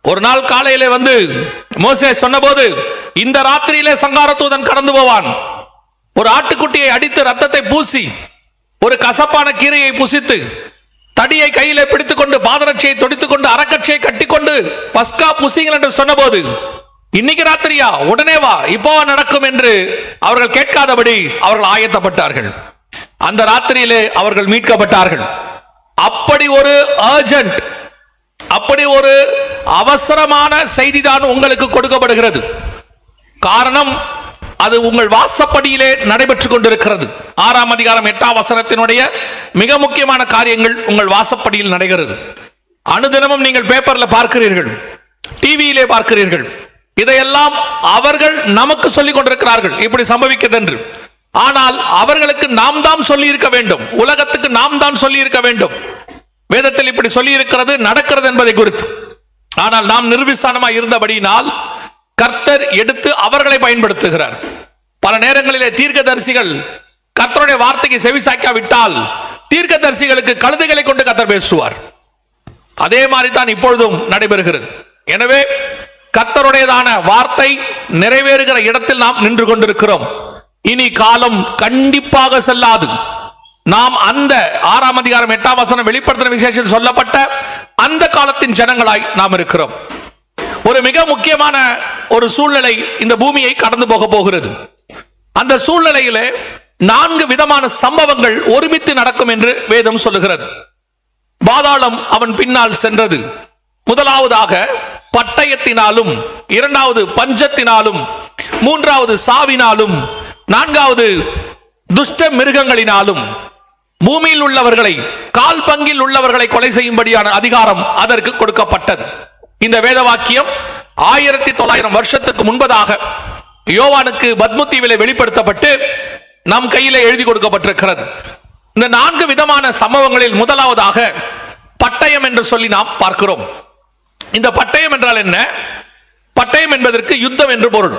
ஒரு நாள் காலையிலே வந்து மோசே சொன்னபோது, இந்த ராத்திரியிலே சங்கார தூதன் கடந்து போவான். ஒரு ஆட்டுக்குட்டியை அடித்து ரத்தத்தை பூசி, ஒரு கசப்பான கீரையை புசித்து, தடியை கையிலே பிடித்துக் கொண்டு, பாதரட்சியை தொடித்துக் கொண்டு, அரக்கட்சியை கட்டிக்கொண்டு பஸ்கா புசிங்கள் என்று சொன்னபோது, இன்னைக்கு ராத்திரியா, உடனே வா, இப்போ நடக்கும் என்று அவர்கள் கேட்காதபடி அவர்கள் ஆயத்தப்பட்டார்கள். அந்த ராத்திரியிலே அவர்கள் மீட்கப்பட்டார்கள். அப்படி ஒரு அர்ஜென்ட், அப்படி ஒரு அவசரமான செய்திதான் உங்களுக்கு கொடுக்கப்படுகிறது. காரணம், அது உங்கள் வாசப்படியிலே நடைபெற்றுக் கொண்டிருக்கிறது. 6ஆம் அதிகாரம் 8ஆம் வசனத்தினுடைய மிக முக்கியமான காரியங்கள் உங்கள் வாசப்படியில் நடக்கிறது. அனுதினமும் நீங்கள் பேப்பர்ல பார்க்கிறீர்கள், டிவியிலே பார்க்கிறீர்கள். இதையெல்லாம் அவர்கள் நமக்கு சொல்லிக் கொண்டிருக்கிறார்கள், இப்படி சம்பவிக்கிறது என்று. ஆனால் அவர்களுக்கு நாம் தான் சொல்லி இருக்க வேண்டும், உலகத்துக்கு நாம் தான் சொல்லி இருக்க வேண்டும். வேதத்தில் இப்படி சொல்லி இருக்கிறது, நடக்கிறது என்பதை குறித்து. ஆனால் நாம் நிர்விசாரமாக இருந்தபடியினால் கர்த்தர் எடுத்து அவர்களை பயன்படுத்துகிறார். பல நேரங்களிலே தீர்க்கதரிசிகள் கர்த்தருடைய வார்த்தைக்கு செவிசாய்க்காவிட்டால் தீர்க்கதரிசிகளுக்கு கழுதைகளை கொண்டு கர்த்தர் பேசுவார். அதே மாதிரி தான் இப்பொழுதும் நடைபெறுகிறது. எனவே கர்த்தருடையதான வார்த்தை நிறைவேறுகிற இடத்தில் நாம் நின்று கொண்டிருக்கிறோம். இனி காலம் கண்டிப்பாக செல்லாது. நாம் அந்த 6ஆம் அதிகாரம் 8ஆம் வசனம் வெளிப்படுத்தின விசேஷத்தில் சொல்லப்பட்ட அந்த காலத்தின் ஜனங்களாய் நாம் இருக்கிறோம். ஒரு மிக முக்கியமான ஒரு சூழ்நிலை இந்த பூமியை கடந்து போக போகிறது. அந்த சூழ்நிலையிலே 4 விதமான சம்பவங்கள் ஒருமித்து நடக்கும் என்று வேதம் சொல்லுகிறது. பாதாளம் அவன் பின்னால் சென்றது. முதலாவதாக பட்டயத்தினாலும், 2வது பஞ்சத்தினாலும், 3வது சாவினாலும், 4வது துஷ்ட மிருகங்களினாலும் பூமியில் உள்ளவர்களை, கால் பங்கில் உள்ளவர்களை கொலை செய்யும்படியான அதிகாரம் அதற்கு கொடுக்கப்பட்டது. இந்த வேத வாக்கியம் 1900 வருஷத்துக்கு முன்பதாக யோவானுக்கு பத்மதீவிலே வெளிப்படுத்தப்பட்டு நம் கையிலே எழுதி கொடுக்கப்பட்டிருக்கிறது. இந்த 4 விதமான சம்பவங்களில் முதலாவதாக பட்டயம் என்று சொல்லி நாம் பார்க்கிறோம். இந்த பட்டயம் என்றால் என்ன? பட்டயம் என்பதற்கு யுத்தம் என்று பொருள்.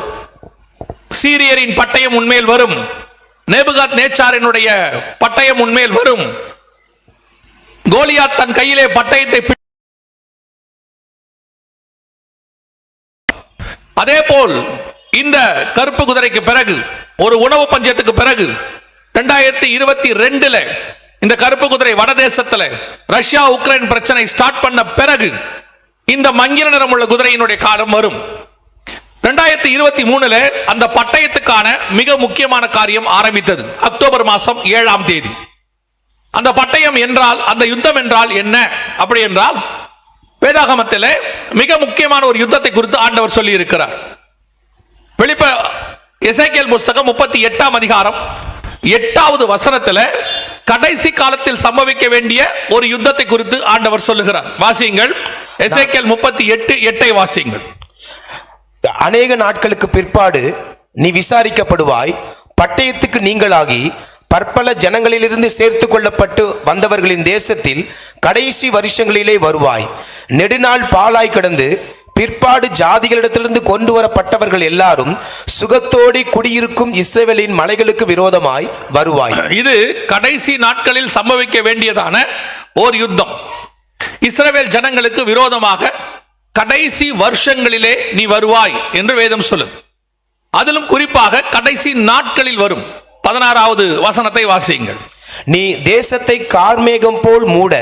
சீரியரின் பட்டயம் உண்மையில் வரும், நேபுகாத் நேச்சாரினுடைய பட்டயம் உண்மையில் வரும். கோலியாத் தன் கையிலே பட்டயத்தை, அதே போல் இந்த கருப்பு குதிரைக்கு பிறகு, ஒரு உணவு பஞ்சத்துக்கு பிறகு 2022 இந்த கருப்பு குதிரை வடதேசத்தில் ரஷ்யா உக்ரைன் பிரச்சனை ஸ்டார்ட் பண்ண பிறகு இந்த மங்கில நிறம் உள்ள குதிரையினுடைய காலம் வரும். 2023 அந்த பட்டயத்துக்கான மிக முக்கியமான காரியம் ஆரம்பித்தது. அக்டோபர் மாதம் 7ஆம் தேதி. அந்த பட்டயம் என்றால், அந்த யுத்தம் என்றால் என்ன? அப்படி என்றால் வேதாகமத்தில் மிக முக்கியமான ஒரு யுத்தத்தை குறித்து ஆண்டவர் சொல்லி இருக்கிறார். எசேக்கியேல் புஸ்தகம் 38ஆம் அதிகாரம் 8வது வசனத்தில் கடைசி காலத்தில் சம்பவிக்க வேண்டிய ஒரு யுத்தத்தை குறித்து ஆண்டவர் சொல்லுகிறார். வாசியுங்கள், எசேக்கியேல் 38:8 வாசியுங்கள். அநேக நாட்களுக்கு பிற்பாடு நீ விசாரிக்கப்படுவாய், பட்டயத்துக்கு நீங்களாகி பற்பல ஜனங்களிலிருந்து சேர்த்து கொள்ளப்பட்டு வந்தவர்களின் தேசத்தில் கடைசி வருஷங்களிலே வருவாய். நெடுநாள் பாலாய் கிடந்து பிற்பாடு ஜாதிகளிடத்திலிருந்து கொண்டு வரப்பட்டவர்கள் எல்லாரும் சுகத்தோடி குடியிருக்கும் இஸ்ரவேலின் மலைகளுக்கு விரோதமாய் வருவாய். இது கடைசி நாட்களில் சம்பவிக்க வேண்டியதான ஓர் யுத்தம். இஸ்ரவேல் ஜனங்களுக்கு விரோதமாக கடைசி வருஷங்களிலே நீ வருவாய் என்று வேதம் சொல்லுது. அதிலும் குறிப்பாக கடைசி நாட்களில் வரும். 16வது வசனத்தை வாசியுங்கள். நீ தேசத்தை கார்மேகம் போல் மூட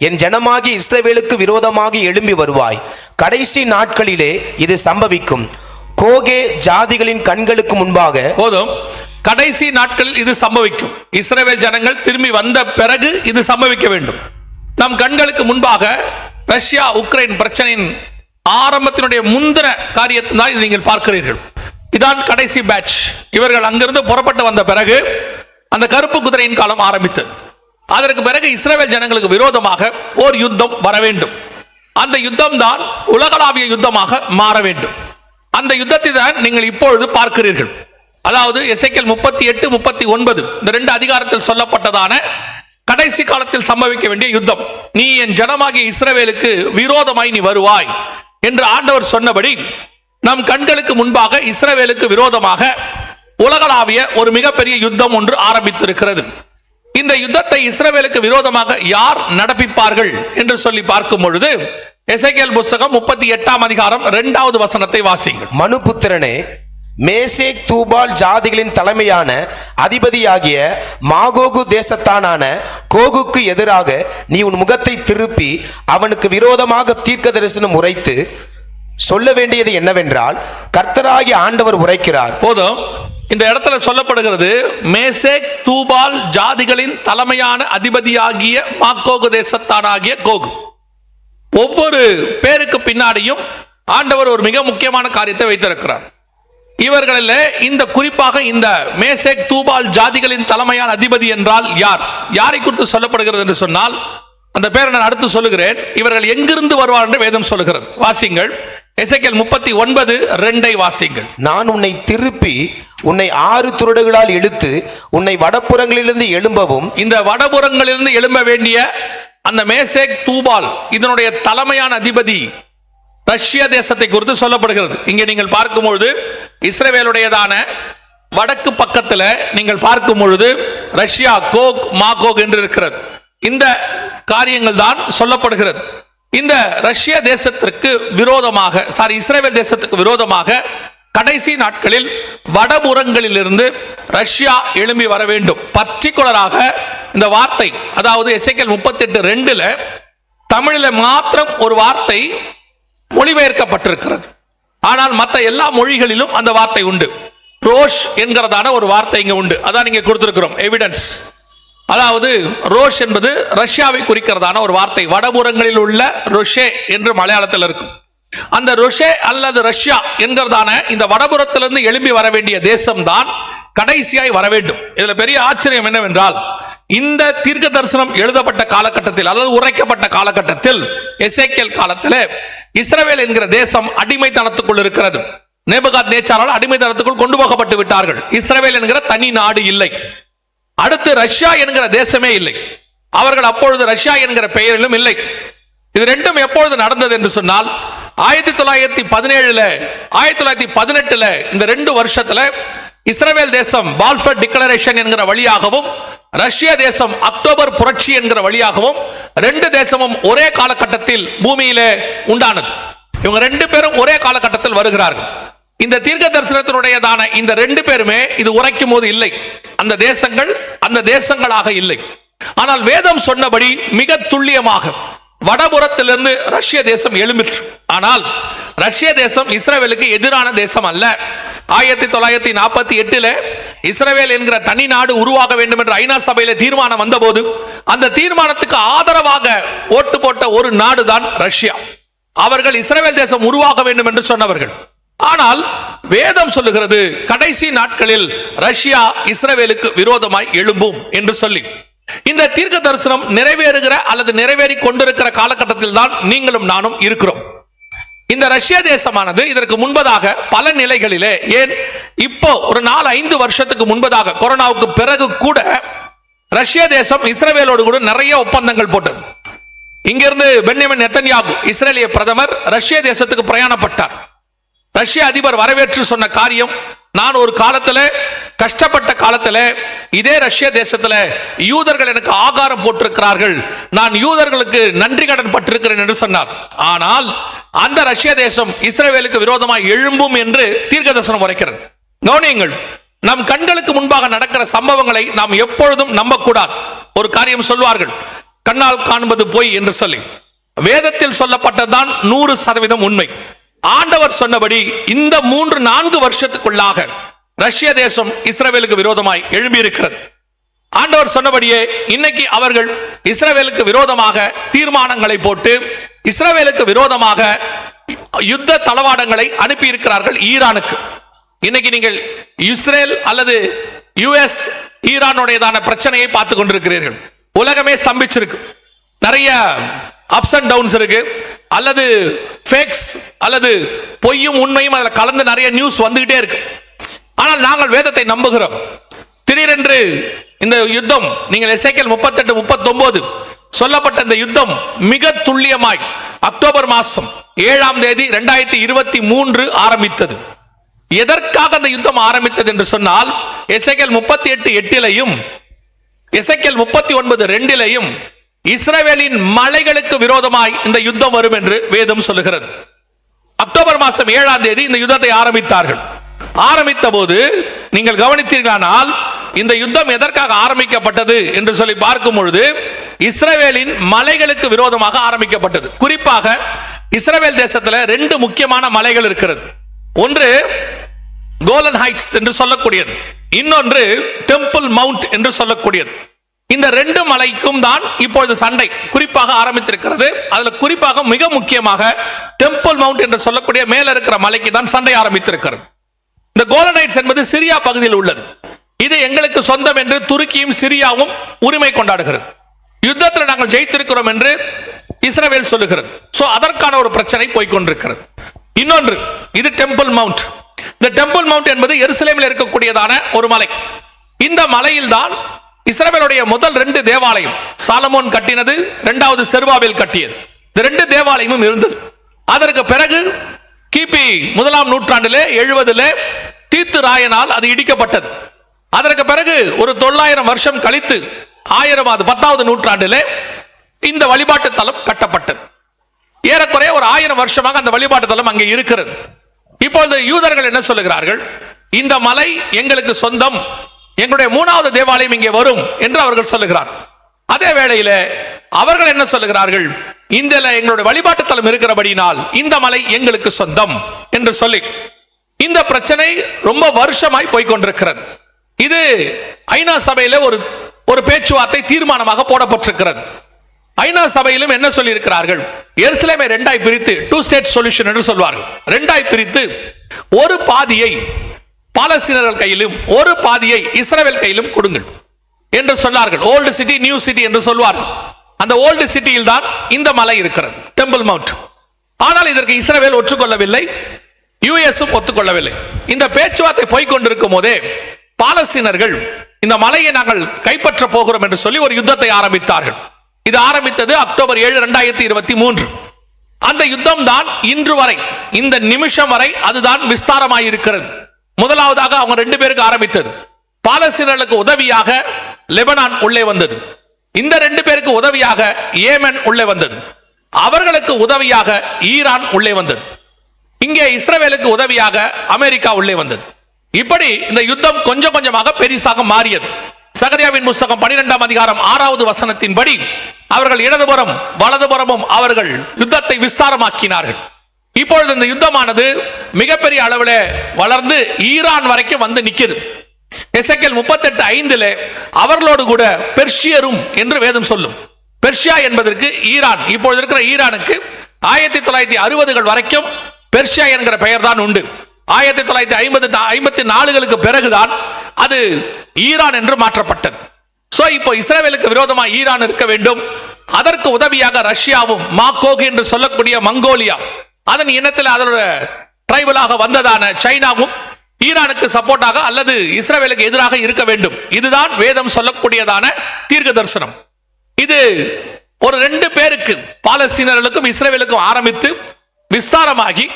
என் ஜனமாகி இஸ்ரவேலுக்கு விரோதமாக எழும்பி வருவாய். கடைசி நாட்களிலே இது சம்பவிக்கும். கோகே ஜாதிகளின் கண்களுக்கு முன்பாக. போதும், கடைசி நாட்களில் இது சம்பவிக்கும். இஸ்ரவேல் ஜனங்கள் திரும்பி வந்த பிறகு இது சம்பவிக்க வேண்டும். நம் கண்களுக்கு முன்பாக ரஷ்யா உக்ரைன் பிரச்சனையின் ஆரம்பத்தினுடைய முந்தின காரியத்தினால் இதை நீங்கள் பார்க்கிறீர்கள். இதான் கடைசி பேட்ச். இவர்கள் அங்கிருந்து புறப்பட்டு வந்த பிறகு அந்த கருப்பு குதிரையின் காலம் ஆரம்பித்தது. அதற்கு பிறகு இஸ்ரவேல் ஜனங்களுக்கு விரோதமாக ஓர் யுத்தம் வர வேண்டும். அந்த யுத்தம் தான் உலகளாவிய யுத்தமாக மாற வேண்டும். அந்த யுத்தத்தை தான் நீங்கள் இப்பொழுது பார்க்கிறீர்கள். அதாவது எசேக்கியேல் 38, 39 இந்த 2 அதிகாரத்தில் சொல்லப்பட்டதான கடைசி காலத்தில் சம்பவிக்க வேண்டிய யுத்தம். நீ என் ஜனமாகிய இஸ்ரவேலுக்கு விரோதமாய் நீ வருவாய் என்று ஆண்டவர் சொன்னபடி நம் கண்களுக்கு முன்பாக இஸ்ரவேலுக்கு விரோதமாக உலகளாவிய ஒரு மிகப்பெரிய யுத்தம் ஒன்று ஆரம்பித்திருக்கிறது. இந்த யுத்தத்தை இஸ்ரவேலுக்கு விரோதமாக யார் நடப்பிப்பார்கள் என்று சொல்லி பார்க்கும் பொழுது எசேக்கியேல் புத்தகம் 38ஆம் அதிகாரம் 2வது வசனத்தை வாசியுங்கள். மனுபுத்திரனே, மேசேக் தூபால் ஜாதிகளின் தலைமையான அதிபதியாகிய மாகோகு தேசத்தானான கோகுக்கு எதிராக நீ உன் முகத்தை திருப்பி அவனுக்கு விரோதமாக தீர்க்க தரிசனம் உரைத்து சொல்ல வேண்டியது என்னவென்றால், கர்த்தராகிய ஆண்டவர் உரைக்கிறார். போதும். இந்த இடத்துல சொல்லப்படுகிறது, மேசேக் தூபால் ஜாதிகளின் தலைமையான அதிபதியாகிய மாகோகு தேசத்தானாகிய கோகு. ஒவ்வொரு பேருக்கு பின்னாடியும் ஆண்டவர் ஒரு மிக முக்கியமான காரியத்தை வைத்திருக்கிறார். இவர்களில் இந்த குறிப்பாக இந்த மேசேக் தூபால் ஜாதிகளின் தலைமையான அதிபதி என்றால் யார், யாரை குறித்து சொல்லப்படுகிறது என்று சொன்னால், அந்த பேரை நான் அடுத்து சொல்லுகிறேன். இவர்கள் எங்கிருந்து வருவார் என்று வேதம் சொல்லுகிறது. வாசிங்கள். எசேக்கியேல் 39:2 வாசிங்கள். நான் உன்னை திருப்பி உன்னை 6 துறடுகளால் இழுத்து உன்னை வடபுறங்களிலிருந்து எழும்பவும். இந்த வடபுறங்களிலிருந்து எழும்ப வேண்டிய அந்த மேசேக் தூபால் இதனுடைய தலைமையான அதிபதி ரஷ்யா தேசத்தை குறித்து சொல்லப்படுகிறது. இங்கே நீங்கள் பார்க்கும்பொழுது இஸ்ரவேலுடையதான வடக்கு பக்கத்தில் நீங்கள் பார்க்கும் பொழுது ரஷ்யா கோக் மாகோக் என்று இருக்கிறது. இந்த காரியங்கள் தான் சொல்லப்படுகிறது. இந்த ரஷ்ய தேசத்திற்கு விரோதமாக, இஸ்ரவேல் தேசத்துக்கு விரோதமாக கடைசி நாட்களில் வடபுறங்களிலிருந்து ரஷ்யா எழும்பி வர வேண்டும். பர்டிகுலராக இந்த வார்த்தை, அதாவது எசேக்கியேல் 38:2 தமிழில் மாத்திரம் ஒரு வார்த்தை மொழிபெயர்க்கப்பட்டிருக்கிறது. ஆனால் மற்ற எல்லா மொழிகளிலும் அந்த வார்த்தை உண்டு. ரோஷ் என்கிறதான ஒரு வார்த்தை இங்க உண்டு. அதான் இங்க கொடுத்திருக்கிறோம் எவிடன்ஸ். அதாவது ரோஷ் என்பது ரஷ்யாவை குறிக்கிறதான ஒரு வார்த்தை. வடபுறங்களில் உள்ள ரோஷே என்று மலையாளத்தில் இருக்கும். அந்த ரோஷே அல்லது ரஷ்யா என்கிறதான இந்த வடபுறத்திலிருந்து எழும்பி வர வேண்டிய தேசம்தான் கடைசியாய் வர வேண்டும். இதுல பெரிய ஆச்சரியம் என்னவென்றால், இந்த தீர்க்க தரிசனம் எழுதப்பட்ட காலகட்டத்தில், அதாவது உரைக்கப்பட்ட காலகட்டத்தில், எசேக்கியேல் காலத்தில் இஸ்ரவேல் என்கிற தேசம் அடிமைத்தனத்துக்குள் இருக்கிறது. நேபுகாத்நேச்சாரால் அடிமைத்தனத்துக்குள் கொண்டு போகப்பட்டு விட்டார்கள். இஸ்ரவேல் என்கிற தனி நாடு இல்லை. அடுத்து ரஷ்யா என்கிற தேசமே இல்லை. அவர்கள் அப்பொழுது ரஷ்யா என்கிற பெயரிலும் இல்லை. இது ரெண்டும் எப்பொழுது நடந்தது என்று சொன்னால், 1917 1918 இந்த 2 வருஷத்துல இஸ்ரவேல் தேசம் பால்ஃபர் டிக்ளரேஷன் என்கிற வழியாகவும், ரஷ்ய தேசம் அக்டோபர் புரட்சி என்கிற வழியாகவும் 2 தேசமும் ஒரே காலகட்டத்தில் பூமியிலே உண்டானது. இவங்க 2 பேரும் ஒரே காலகட்டத்தில் வருகிறார்கள். இந்த தீர்க்க தரிசனத்தினுடையதான இந்த 2 பேருமே இது உரைக்கும் போது இல்லை. அந்த தேசங்கள் அந்த தேசங்களாக இல்லை. ஆனால் வேதம் சொன்னபடி மிக துல்லியமாக வடபுறத்திலிருந்து ரஷ்ய தேசம் எழும்பிற்று. ஆனால் ரஷ்ய தேசம் இஸ்ரவேலுக்கு எதிரான தேசம் அல்ல. 1948 இஸ்ரவேல் என்கிற தனி நாடு உருவாக வேண்டும் என்ற ஐநா சபையில தீர்மானம் வந்தபோது அந்த தீர்மானத்துக்கு ஆதரவாக ஓட்டு போட்ட ஒரு நாடுதான் ரஷ்யா. அவர்கள் இஸ்ரவேல் தேசம் உருவாக வேண்டும் என்று சொன்னவர்கள். ஆனால் வேதம் சொல்லுகிறது, கடைசி நாட்களில் ரஷ்யா இஸ்ரவேலுக்கு விரோதமாய் எழும்பும் என்று சொல்லி. இந்த தீர்க்க தரிசனம் நிறைவேறுகிற அல்லது நிறைவேறி கொண்டிருக்கிற காலகட்டத்தில் தான் நீங்களும் நானும் இருக்கிறோம். இந்த ரஷ்ய தேசமானது இதற்கு முன்பதாக பல நிலைகளிலே, ஏன் இப்போ ஒரு 4-5 வருஷத்துக்கு முன்பதாக கொரோனாவுக்கு பிறகு கூட ரஷ்ய தேசம் இஸ்ரவேலோடு கூட நிறைய ஒப்பந்தங்கள் போட்டது. இங்கிருந்து பென்யமின் நெத்தன்யாகு இஸ்ரேலிய பிரதமர் ரஷ்ய தேசத்துக்கு பிரயாணப்பட்டார். ரஷ்ய அதிபர் வரவேற்று சொன்ன காரியம், நான் ஒரு காலத்தில் கஷ்டப்பட்ட காலத்தில் இதே ரஷ்ய தேசத்தில் யூதர்கள் எனக்கு ஆகாரம் போட்டிருக்கிறார்கள், நான் யூதர்களுக்கு நன்றி கடன் பட்டிருக்கிறேன் என்று சொன்னார். ஆனால் அந்த ரஷ்ய தேசம் இஸ்ரவேலுக்கு விரோதமாக எழும்பும் என்று தீர்க்கதரிசனம் உரைக்கிறது. கவனியுங்கள், நம் கண்களுக்கு முன்பாக நடக்கிற சம்பவங்களை நாம் எப்பொழுதும் நம்பக்கூடாது. ஒரு காரியம் சொல்வார்கள், கண்ணால் காண்பது பொய் என்று சொல்லி. வேதத்தில் சொல்லப்பட்டதுதான் 100% உண்மை. ஆண்டவர் சொன்னபடி இந்த 3-4 வருஷத்துக்குள்ளாக ரஷ்ய தேசம் இஸ்ரவேலுக்கு விரோதமாய் எழும்பி இருக்கிறது. ஆண்டவர் சொன்னபடியே இன்னைக்கு அவர்கள் இஸ்ரவேலுக்கு விரோதமாக தீர்மானங்களை போட்டு இஸ்ரவேலுக்கு விரோதமாக யுத்த தளவாடங்களை அனுப்பி இருக்கிறார்கள் ஈரானுக்கு. இன்னைக்கு நீங்கள் இஸ்ரேல் அல்லது யுஎஸ் ஈரானுடையதான பிரச்சனையை பார்த்து கொண்டிருக்கிறீர்கள். உலகமே ஸ்தம்பிச்சிருக்கு. நிறைய அப்ஸ் அண்ட் டவுன்ஸ் இருக்கு, அல்லது ஃபேக்ஸ் அல்லது பொய்யும் உண்மையும் அதில் கலந்து நிறைய நியூஸ் வந்துகிட்டே இருக்கு. ஆனால் நாங்கள் வேதத்தை நம்புகிறோம். திடீரென்று இந்த யுத்தம், நீங்கள் எசேக்கியேல் 38-39 சொல்லப்பட்ட இந்த யுத்தம் மிக துல்லியமாய் அக்டோபர் மாதம் 7ஆம் தேதி 2023 ஆரம்பித்தது. எதற்காக அந்த யுத்தம் ஆரம்பித்தது என்று சொன்னால், எசேக்கியேல் 38:8 எசேக்கியேல் 39:2 இஸ்ரவேலின் மலைகளுக்கு விரோதமாய் இந்த யுத்தம் வரும் என்று வேதம் சொல்லுகிறது. அக்டோபர் மாதம் 7ஆம் தேதி இந்த யுத்தத்தை ஆரம்பித்தார்கள். ஆரம்பித்த போது நீங்கள் கவனித்தீர்களானால் இந்த யுத்தம் எதற்காக ஆரம்பிக்கப்பட்டது என்று சொல்லி பார்க்கும் பொழுது இஸ்ரவேலின் மலைகளுக்கு விரோதமாக ஆரம்பிக்கப்பட்டது. குறிப்பாக இஸ்ரவேல் தேசத்தில் 2 முக்கியமான மலைகள் இருக்கிறது. ஒன்று கோலன் ஹைட்ஸ் என்று சொல்லக்கூடியது, இன்னொன்று டெம்பிள் மவுண்ட் என்று சொல்லக்கூடியது. இந்த 2 மலைக்கும் தான் இப்பொழுது சண்டை குறிப்பாக ஆரம்பித்திருக்கிறது. அதுல குறிப்பாக மிக முக்கியமாக டெம்பிள் மவுண்ட் என்று சொல்லக்கூடிய மேல இருக்கிற மலைக்கு தான் சண்டை ஆரம்பித்திருக்கிறது. இந்த கோலன் ஹைட்ஸ் என்பது சிரியா பகுதியில் உள்ளது. இது எங்களுக்கு சொந்தம் என்று துருக்கியும் சிரியாவும் உரிமை கொண்டாடுகிறது. யுத்தத்தில் நாங்கள் ஜெயித்திருக்கிறோம் என்று இஸ்ரவேல் சொல்லுகிறது. சோ அதற்கான ஒரு பிரச்சனை போய்கொண்டிருக்கிறது. இன்னொன்று இது டெம்பிள் மவுண்ட். இந்த டெம்பிள் மவுண்ட் என்பது எருசலேமில் இருக்கக்கூடியதான ஒரு மலை. இந்த மலையில் தான் இஸ்ரவேலுடைய முதல் 2 தேவாலயம் சாலமோன் கட்டினது, 2வது செருபாபேல் கட்டியது. இந்த 2 தேவாலயமும் இருந்தது. அதற்கு பிறகு கிபி 1ஆம் நூற்றாண்டிலே 70 தீத்து ராயனால் அது இடிக்கப்பட்டது. அதற்கு பிறகு ஒரு 900 வருஷம் கழித்து 1000வது நூற்றாண்டிலே இந்த வழிபாட்டு தலம் கட்டப்பட்டது. ஏறக்குறைய ஒரு 1000 வருஷமாக அந்த வழிபாட்டு தலம் அங்கே இருக்கிறது. இப்பொழுது யூதர்கள் என்ன சொல்லுகிறார்கள்? இந்த மலை எங்களுக்கு சொந்தம், எங்களுடைய 3வது தேவாலயம் இங்கே வரும் என்று அவர்கள் சொல்லுகிறார். அதே வேளையில் அவர்கள் என்ன சொல்லுகிறார்கள்? இந்த எங்களுடைய வழிபாட்டு தலம் இருக்கிறபடினால் இந்த மலை எங்களுக்கு சொந்தம் என்று சொல்லி இந்த பிரச்சனை ரொம்ப வருஷமாய் போய்கொண்டிருக்கிறது. இது ஐநா சபையில ஒரு பேச்சுவார்த்தை தீர்மானமாக போடப்பட்டிருக்கிறது. ஐநா சபையிலும் என்ன சொல்லி இருக்கிறார்கள்? எருசலேமை 2ஆய் பிரித்து 2 ஸ்டேட் சொல்யூஷன் என்று சொல்வார்கள். 2ஆய் பிரித்து ஒரு பாதியை பாலஸ்தீனர்கள் கையிலும் ஒரு பாதியை இஸ்ரவேல் கையிலும் கொடுங்கள் என்று சொன்னார்கள். ஓல்டு சிட்டி நியூ சிட்டி என்று சொல்வார்கள். அந்த ஓல்டு சிட்டியில் தான் இந்த மலை இருக்கிறது, டெம்பிள் மவுண்ட். ஆனால் இதற்கு இஸ்ரவேல் ஒற்றுக்கொள்ளவில்லை, யுஎஸும் ஒத்துக்கொள்ளவில்லை. இந்த பேச்சுவார்த்தை போய்கொண்டிருக்கும் போதே பாலஸ்தீனர்கள் இந்த மலையை நாங்கள் கைப்பற்ற போகிறோம் என்று சொல்லி ஒரு யுத்தத்தை ஆரம்பித்தார்கள். இது ஆரம்பித்தது அக்டோபர் 7, 2023. அந்த யுத்தம் தான் இன்று வரை, இந்த நிமிஷம் வரை அதுதான் விஸ்தாரமாய் இருக்கிறது. முதலாவதாக அவங்க 2 பேருக்கு ஆரம்பித்தது. பாலஸ்தீனர்களுக்கு உதவியாக லெபனான் உள்ளே வந்தது. இந்த 2 பேருக்கு உதவியாக ஏமன் உள்ளே வந்தது. அவர்களுக்கு உதவியாக ஈரான் உள்ளே வந்தது. இங்கே இஸ்ரவேலுக்கு உதவியாக அமெரிக்கா உள்ளே வந்தது. இப்படி இந்த யுத்தம் கொஞ்சம் கொஞ்சமாக பெரிசாக மாறியது. சகரியாவின் புத்தகம் 12ஆம் அதிகாரம் 6வது வசனத்தின்படி அவர்கள் இடதுபுறம் வலதுபுறமும் அவர்கள் யுத்தத்தை விஸ்தாரமாக்கினார்கள். இப்பொழுது இந்த யுத்தமானது மிகப்பெரிய அளவில் வளர்ந்து ஈரான் வரைக்கும் வந்து நிற்கிறது. எசேக்கியேல் 38:5 அவர்களோடு கூட பெர்ஷியரும் என்று வேதம் சொல்லும். பெர்ஷியா என்பதற்கு ஈரான், இப்பொழுது இருக்கிற ஈரானுக்கு 1960கள் வரைக்கும் பெர்ஷியா என்கிற பெயர் தான் உண்டு. 1954களுக்கு பிறகுதான் அது ஈரான் என்று மாற்றப்பட்டது. சோ இப்போ இஸ்ரவேலுக்கு விரோதமாக ஈரான் இருக்க வேண்டும். அதற்கு உதவியாக ரஷ்யாவும் மாக்கோக் என்று சொல்லக்கூடிய மங்கோலியா, அதன் இனத்தில் அதோட டிரைபலாக வந்ததான சைனாவும் ஈரானுக்கு சப்போர்ட்டாக அல்லது இஸ்ரவேலுக்கு எதிராக இருக்க வேண்டும். இதுதான் வேதம் சொல்லக்கூடியதான தீர்க்க தரிசனம். இது ஒரு 2 பேருக்கு, பாலஸ்தீனர்களுக்கும் இஸ்ரவேலுக்கும் ஆரம்பித்து விஸ்தாரமாகி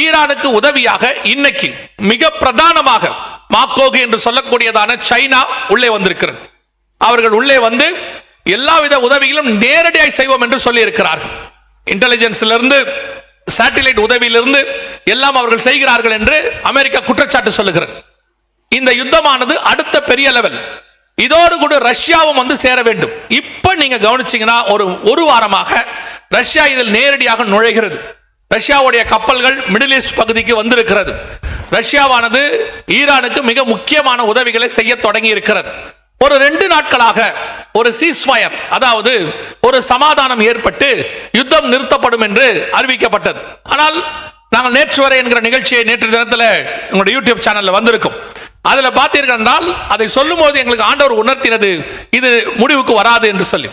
ஈரானுக்கு உதவியாக இன்னைக்கு மிக பிரதானமாக மாக்கோக் என்று சொல்லக்கூடியதான சைனா உள்ளே வந்திருக்கிறது. அவர்கள் உள்ளே வந்து எல்லாவித உதவிகளும் நேரடியாக செய்வோம் என்று சொல்லி இருக்கிறார்கள். இன்டெலிஜென்ஸ்ல இருந்து சேட்டலைட் உதவியிலிருந்து எல்லாம் அவர்கள் செய்கிறார்கள் என்று அமெரிக்கா குற்றச்சாட்டு சொல்லுகிறது. இந்த யுத்தமானது அடுத்த பெரிய லெவல். இதோடு கூட ரஷ்யாவும் வந்து சேர வேண்டும். இப்ப நீங்க கவனிச்சீங்கன்னா ஒரு வாரமாக ரஷ்யா இதில் நேரடியாக நுழைகிறது. ரஷ்யாவுடைய கப்பல்கள் மிடில் ஈஸ்ட் பகுதிக்கு வந்திருக்கிறது. ரஷ்யாவானது ஈரானுக்கு மிக முக்கியமான உதவிகளை செய்ய தொடங்கி இருக்கிறது. ஒரு 2 நாட்களாக ஒரு சீஸ்ஃபயர், அதாவது ஒரு சமாதானம் ஏற்பட்டு யுத்தம் நிறுத்தப்படும் என்று அறிவிக்கப்பட்டது. ஆனால் நாங்கள் நேற்று வரை என்கிற நிகழ்ச்சியை நேற்று தினத்தில் உங்களுடைய யூடியூப் சேனல்ல வந்திருக்கும். அதுல பார்த்தீர்கள் என்றால் அதை சொல்லும் போது எங்களுக்கு ஆண்டவர் உணர்த்தினது இது முடிவுக்கு வராது என்று சொல்லி.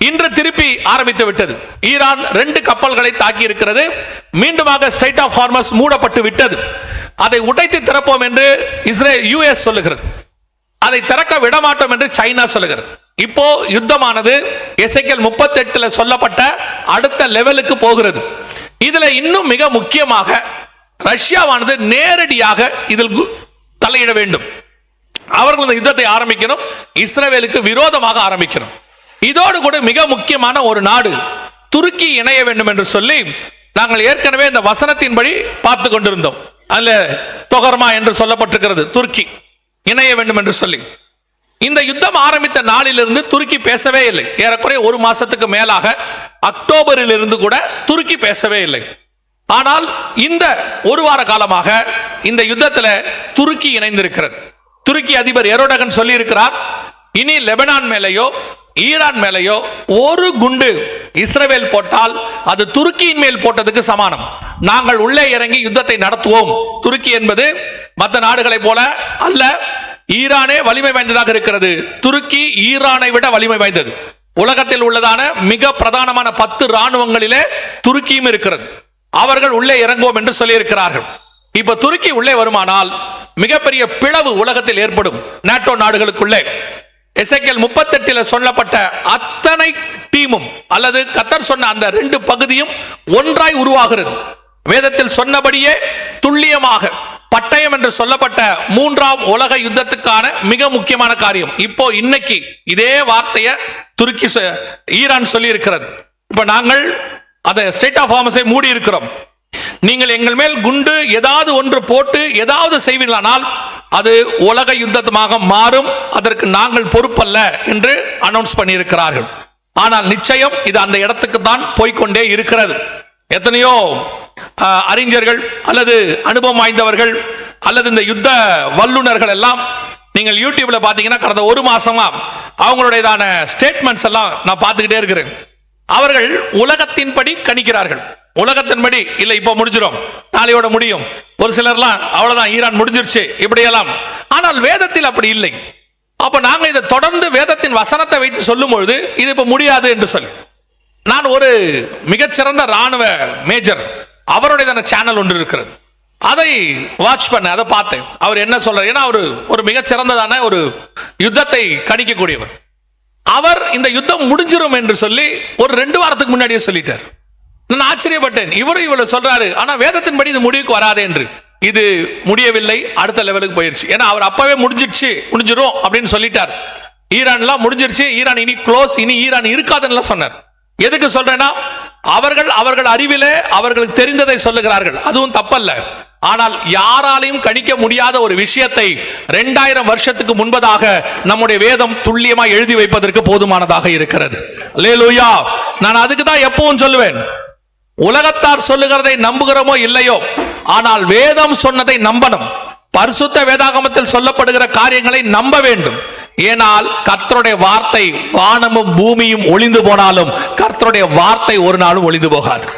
இன்று திருப்பி ஆரம்பித்து விட்டது. ஈரான் 2 கப்பல்களை தாக்கி இருக்கிறது. மீண்டுமாக ஸ்ட்ரைட் ஆஃப் ஹார்மஸ் மூடப்பட்டு விட்டது. அதை உடைத்து திறப்போம் என்று யுஎஸ் சொல்லுகிறது. அதை திறக்க விடமாட்டோம் என்று சைனா சொல்லுகிறது. இப்போ யுத்தமானது எசேக்கியேல் 38 சொல்லப்பட்ட அடுத்த லெவலுக்கு போகிறது. இதுல இன்னும் மிக முக்கியமாக ரஷ்யாவானது நேரடியாக இதில் தலையிட வேண்டும். அவர்கள் இந்த யுத்தத்தை ஆரம்பிக்கணும், இஸ்ரவேலுக்கு விரோதமாக ஆரம்பிக்கணும். இதோடு கூட மிக முக்கியமான ஒரு நாடு துருக்கி இணைய வேண்டும் என்று சொல்லி நாங்கள் ஏற்கனவே இந்த வசனத்தின்படி பார்த்து கொண்டிருந்தோம். அல்ல தொகர்மா என்று சொல்லப்பட்டிருக்கிறது, துருக்கி இணைய வேண்டும் என்று சொல்லி. இந்த யுத்தம் ஆரம்பித்த நாளிலிருந்து துருக்கி பேசவே இல்லை. ஏறக்குறைய ஒரு மாசத்துக்கு மேலாக அக்டோபரில் இருந்து கூட துருக்கி பேசவே இல்லை. ஆனால் இந்த ஒரு வார காலமாக இந்த யுத்தத்தில் துருக்கி இணைந்திருக்கிறது. துருக்கி அதிபர் எரோடகன் சொல்லி இருக்கிறார், இனி லெபனான் மேலேயோ ஈரான் மேலேயோ ஒரு குண்டு இஸ்ரவேல் போட்டால் அது துருக்கியின் மேல் போட்டதுக்கு சமானம். நாங்கள் உள்ளே இறங்கி யுத்தத்தை நடத்துவோம். துருக்கி என்பது மற்ற நாடுகளை போல அல்ல, ஈரானே வலிமை வாய்ந்ததாக இருக்கிறது. துருக்கி ஈரானை விட வலிமை வாய்ந்தது. உலகத்தில் உள்ளதான மிக பிரதானமான 10 இராணுவங்களிலே துருக்கியும் இருக்கிறது. அவர்கள் உள்ளே இறங்குவோம் என்று சொல்லி இருக்கிறார்கள். இப்ப துருக்கி உள்ளே வருமானால் மிகப்பெரிய பிளவு உலகத்தில் ஏற்படும். நாட்டோ நாடுகளுக்குள்ளே எசேக்கியேல் 38 சொல்லப்பட்ட அத்தனை டீமும் அல்லது கர்த்தர் சொன்ன அந்த 2 பகுதியும் ஒன்றாய் உருவாகிறது. வேதத்தில் சொன்னபடியே துல்லியமாக பட்டயம் என்று சொல்லப்பட்ட 3ஆம் உலக யுத்தத்துக்கான மிக முக்கியமான காரியம். இப்போ இன்னைக்கு இதே வார்த்தையை துருக்கி ஈரான் சொல்லி இருக்கிறது. இப்ப நாங்கள் அதை ஸ்டேட் ஆஃப் ஹார்மஸை மூடி இருக்கிறோம். நீங்கள் எங்கள் மேல் குண்டு ஏதாவது ஒன்று போட்டு ஏதாவது செய்வீர்களானால் அது உலக யுத்தமாக மாறும், அதற்கு நாங்கள் பொறுப்பல்ல என்று அனௌன்ஸ் பண்ணியிருக்கிறார்கள். ஆனால் நிச்சயம் இது அந்த இடத்துக்கு தான் போய்கொண்டே இருக்கிறது. எத்தனையோ அறிஞர்கள் அல்லது அனுபவம் வாய்ந்தவர்கள் அல்லது இந்த யுத்த வல்லுநர்கள் எல்லாம் நீங்கள் யூடியூப்ல பாத்தீங்கன்னா கடந்த ஒரு மாசமா அவங்களுடையதான ஸ்டேட்மெண்ட்ஸ் எல்லாம் நான் பார்த்துக்கிட்டே இருக்கிறேன். அவர்கள் உலகத்தின்படி கணிக்கிறார்கள். உலகத்தின்படி இல்ல இப்ப முடிஞ்சிடும், நாளையோட முடியும், ஒரு சிலர்லாம் அவ்வளவுதான் ஈரான் முடிஞ்சிருச்சு இப்படியெல்லாம். ஆனால் வேதத்தில் அப்படி இல்லை. அப்ப நாங்க இதை தொடர்ந்து வேதத்தின் வசனத்தை வைத்து சொல்லும் பொழுது இது இப்ப முடியாது என்று சொல்லி, நான் ஒரு மிகச்சிறந்த ராணுவ மேஜர் அவருடைய சேனல் ஒன்று இருக்கிறது, அதை வாட்ச் பண்ண, அதை பார்த்தேன். அவர் என்ன சொல்றாரு, ஏன்னா அவர் ஒரு மிகச்சிறந்ததான ஒரு யுத்தத்தை கணிக்கக்கூடியவர். அவர் இந்த யுத்தம் முடிஞ்சிரும் என்று சொல்லி ஒரு 2 வாரத்துக்கு முன்னாடியே சொல்லிட்டார். நான் ஆச்சரியப்பட்டேன், இவரும் இவ்வளவு சொல்றாரு, ஆனா வேதத்தின்படி இது முடிவுக்கு வராது என்று. இது முடியவில்லை, அடுத்த லெவலுக்கு போயிருச்சு. ஏன்னா அவர் அப்பவே முடிஞ்சிரும் அப்படின்னு சொல்லிட்டார். ஈரான்லாம் முடிஞ்சிருச்சு, ஈரான் இனி க்ளோஸ், இனி ஈரான் இருக்காதுன்னு சொன்னார். எதுக்கு சொல்றேன்னா, அவர்கள் அறிவிலே அவர்களுக்கு தெரிந்ததை சொல்லுகிறார்கள், அதுவும் தப்பல்ல. ஆனால் யாராலையும் கணிக்க முடியாத ஒரு விஷயத்தை 2000 வருஷத்துக்கு முன்பதாக நம்முடைய வேதம் துல்லியமா எழுதி வைப்பதற்கு போதுமானதாக இருக்கிறது. அல்லேலூயா. நான் அதுக்கு தான் எப்பவும் சொல்லுவேன், உலகத்தார் சொல்லுகிறதை நம்புகிறோமோ இல்லையோ, ஆனால் வேதம் சொன்னதை நம்பணும். பரிசுத்த வேதாகமத்தில் சொல்லப்படுகிற காரியங்களை நம்ப வேண்டும். ஏனால் கர்த்தருடைய வார்த்தை, வானமும் பூமியும் ஒளிந்து போனாலும் கர்த்தருடைய வார்த்தை ஒரு நாளும் ஒளிந்து போகாது.